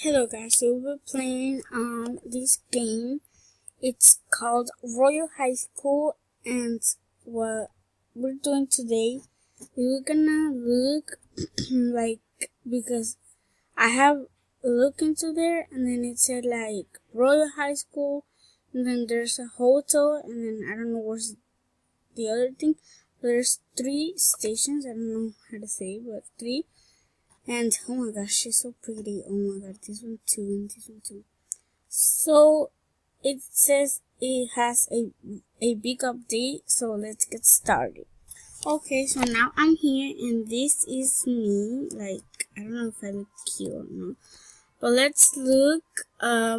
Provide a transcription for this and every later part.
Hello guys, so we're playing this game. It's called Royal High School, and what we're doing today is we're gonna look because I have looked into there, and then it said like Royal High School, and then there's a hotel, and then I don't know what's the other thing. There's 3 stations. I don't know how to say, but 3. And oh my gosh, she's so pretty. Oh my god, this one too, and this one too. So it says it has a big update, so let's get started. Okay, so now I'm here, and this is me. Like, I don't know if I look cute or not, but let's look. I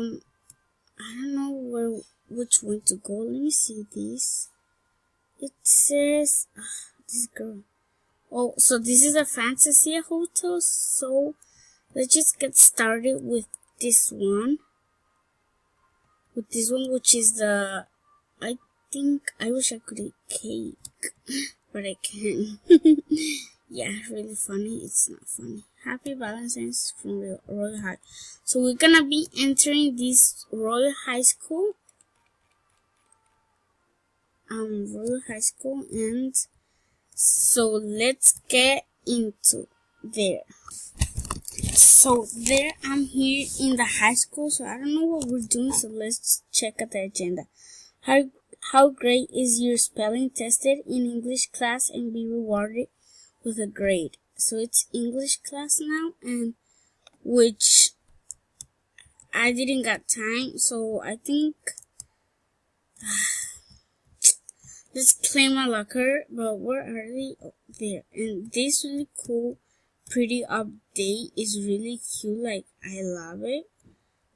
don't know which one to go. Let me see this. It says this girl. Oh, so this is a fantasy hotel, so let's just get started with this one. Which is the, I think, I wish I could eat cake, but I can't. Yeah, really funny. It's not funny. Happy Valentine's from Royal High. So we're gonna be entering this Royal High School. Royal High School, and so let's get into there. So there I'm here in the high school, so I don't know what we're doing, so let's check out the agenda. How great is your spelling tested in English class and be rewarded with a grade. So it's English class now, and which I didn't got time, so I think let's claim my locker. But where are they? Oh, there. And this really cool pretty update is really cute. Like, I love it.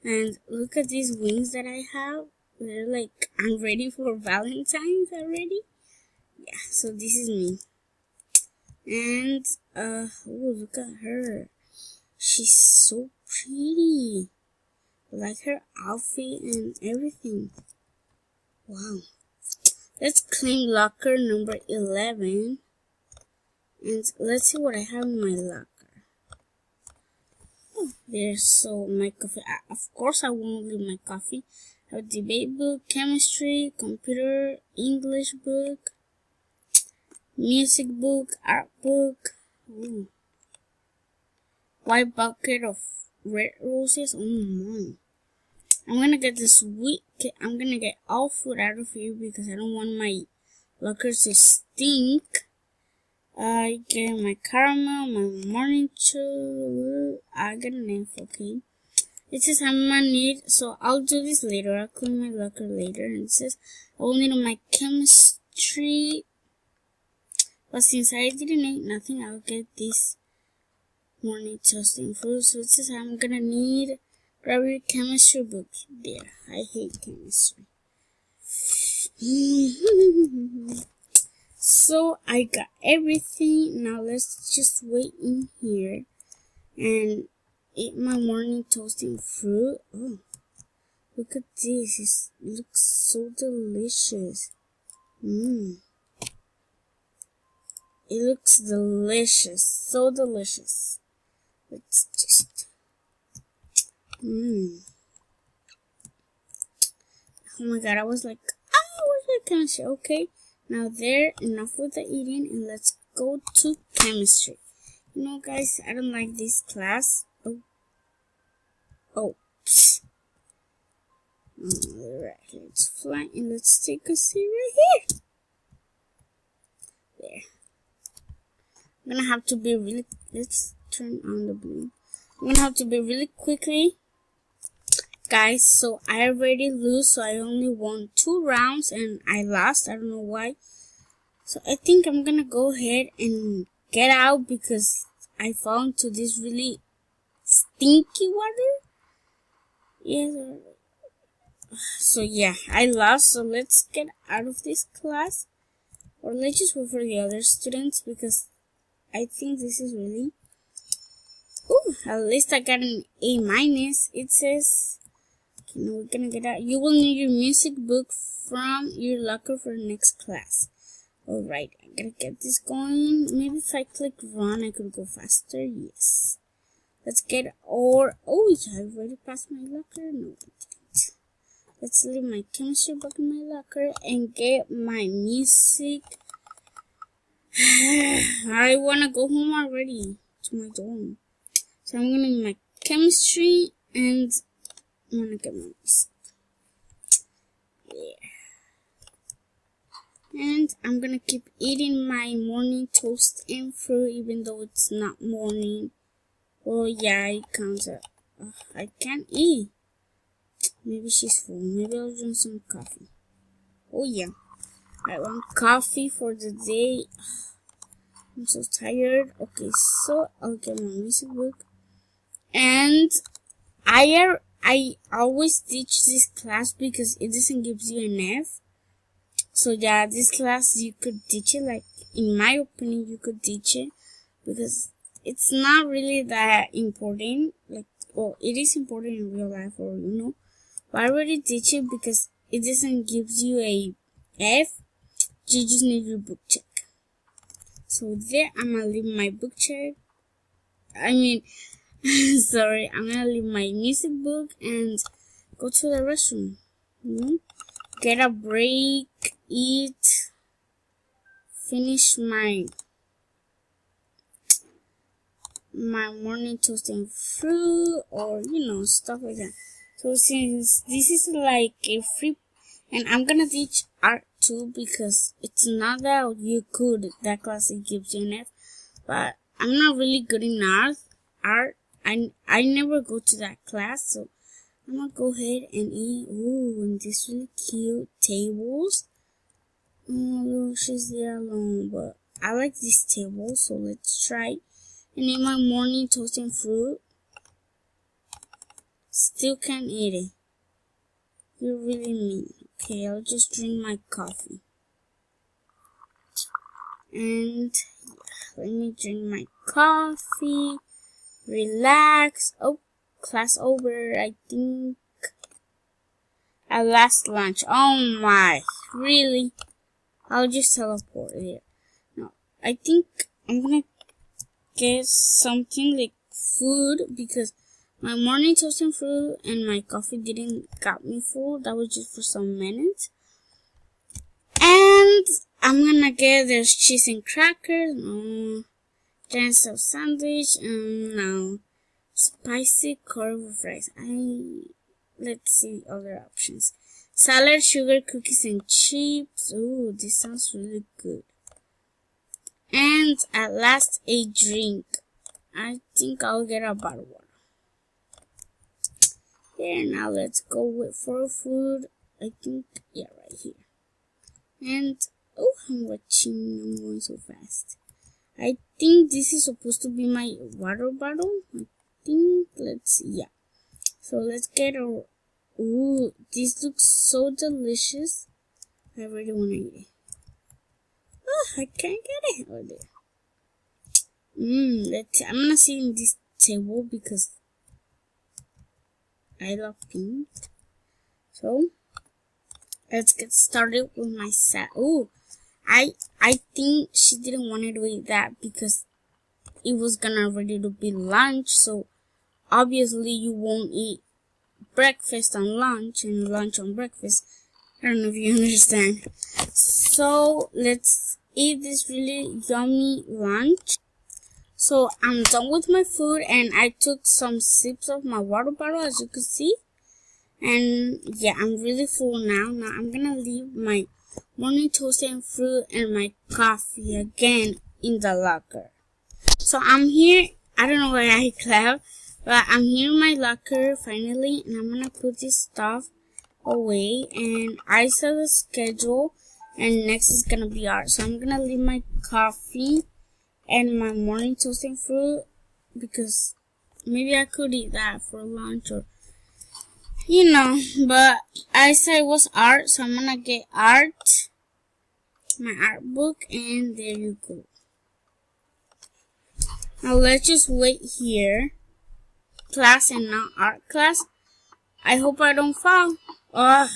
And look at these wings that I have. They're like, I'm ready for Valentine's already. Yeah, so this is me. And oh, look at her. She's so pretty. I like her outfit and everything. Wow. Let's claim locker number 11. And let's see what I have in my locker. Oh, there's so my coffee. Of course, I won't leave my coffee. I have a debate book, chemistry, computer, English book, music book, art book. Ooh. White bucket of red roses. Oh my. I'm gonna get this I'm gonna get all food out of here because I don't want my lockers to stink. I get my caramel, my morning chew. I got an F, okay. It says I'm gonna need, so I'll do this later. I'll clean my locker later. And it says I will need my chemistry. But since I didn't eat nothing, I'll get this morning toasting food. So it says I'm gonna need grab your chemistry book. There. I hate chemistry. So I got everything. Now let's just wait in here and eat my morning toasting fruit. Oh, look at this. It looks so delicious. It looks delicious. So delicious. Let's just Oh my god, I was like, where's my chemistry? Okay. Now there, enough with the eating, and let's go to chemistry. You know, guys, I don't like this class. Alright, let's fly, and let's take a seat right here. There. I'm gonna have to be really, let's turn on the blue. I'm gonna have to be really quickly, guys, so I already lose, so I only won 2 rounds, and I lost. I don't know why. So I think I'm gonna go ahead and get out because I fell into this really stinky water. Yeah. So yeah, I lost. So let's get out of this class, or let's just wait for the other students because I think this is really. Ooh, at least I got an A minus. It says, okay, now we're gonna get out. You will need your music book from your locker for the next class. Alright, I gotta get this going. Maybe if I click run, I could go faster. Yes. Let's get our, oh yeah, I already passed my locker. No, I didn't. Let's leave my chemistry book in my locker and get my music. I wanna go home already to my dorm. So I'm gonna get my chemistry and I'm gonna get my music. Yeah. And I'm gonna keep eating my morning toast and fruit even though it's not morning. Oh yeah, it counts. I can't eat. Maybe she's full. Maybe I'll drink some coffee. Oh yeah, I want coffee for the day. I'm so tired. Okay, so I'll get my music book. And I always teach this class because it doesn't give you an F. So yeah, this class you could teach it. Like in my opinion, you could teach it because it's not really that important. Like, well, it is important in real life, or but I already teach it because it doesn't give you a F. You just need your book check. So there, I'm gonna leave my book check. Sorry, I'm gonna leave my music book and go to the restroom. Get a break, eat, finish my morning toast and fruit, or stuff like that. So since this is like a free, and I'm gonna teach art too because it's not that you could, that class it gives you an F, but I'm not really good in art. I never go to that class, so I'm gonna go ahead and eat. Ooh, and these really cute tables. Oh look, she's there alone, but I like this table, so let's try and eat my morning toast and fruit. Still can't eat it. You're really mean. Okay, I'll just drink my coffee. And let me drink my coffee. Relax. Oh, class over. I think at last lunch. Oh my, really? I'll just teleport here. No, I think I'm gonna get something like food because my morning toast and fruit and my coffee didn't got me full. That was just for some minutes. And I'm gonna get there's cheese and crackers. No. Giant of sandwich. No. Spicy curry with rice. Let's see other options. Salad, sugar, cookies, and chips. Ooh, this sounds really good. And at last, a drink. I think I'll get a bottle of water. There, now let's go with for food. I think, yeah, right here. And, oh, I'm going so fast. I think this is supposed to be my water bottle. I think, let's see, yeah. So let's get a, ooh, this looks so delicious. I really want to eat it. Oh, I can't get it. Oh, there. I'm gonna sit in this table because I love pink. So let's get started with my set. Oh, I think she didn't want to eat that because it was gonna ready to be lunch. So obviously you won't eat breakfast on lunch and lunch on breakfast. I don't know if you understand. So let's eat this really yummy lunch. So I'm done with my food and I took some sips of my water bottle, as you can see. And yeah, I'm really full now. Now I'm gonna leave my morning toast and fruit and my coffee again in the locker. So I'm here. I don't know why I clap, but I'm here in my locker finally, and I'm gonna put this stuff away. And I saw the schedule, and next is gonna be art. So I'm gonna leave my coffee and my morning toast and fruit because maybe I could eat that for lunch or but I said it was art, so I'm gonna get art, my art book, and there you go. Now let's just wait here. Class and not art class. I hope I don't fall. Ugh.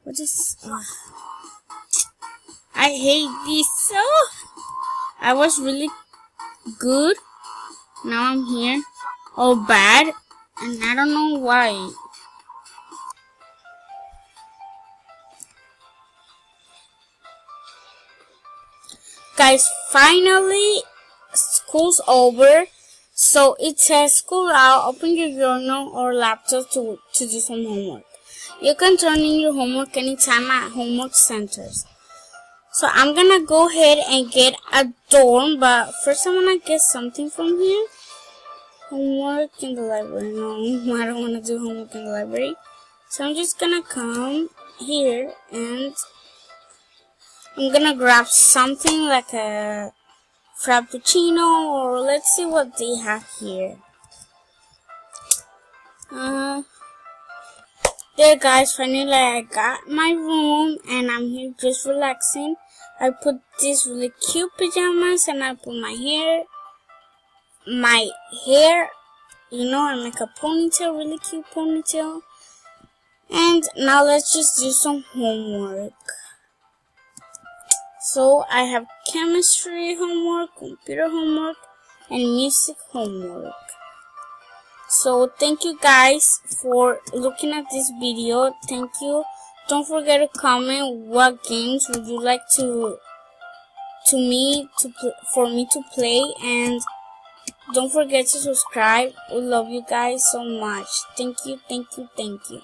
What is, I hate this. I was really good. Now I'm here. all bad, and I don't know why. Guys, finally school's over, so it says school out. Open your journal or laptop to do some homework. You can turn in your homework anytime at homework centers. So I'm gonna go ahead and get a dorm, but first I'm gonna get something from here. Homework in the library. No, I don't wanna do homework in the library. So I'm just gonna come here and I'm gonna grab something like a frappuccino, or let's see what they have here. There guys, finally I got my room and I'm here just relaxing. I put these really cute pajamas and I put my hair, I make a ponytail, really cute ponytail. And now let's just do some homework. So I have chemistry homework, computer homework, and music homework. So thank you guys for looking at this video. Thank you. Don't forget to comment what games would you like for me to play, and don't forget to subscribe. We love you guys so much. Thank you, thank you, thank you.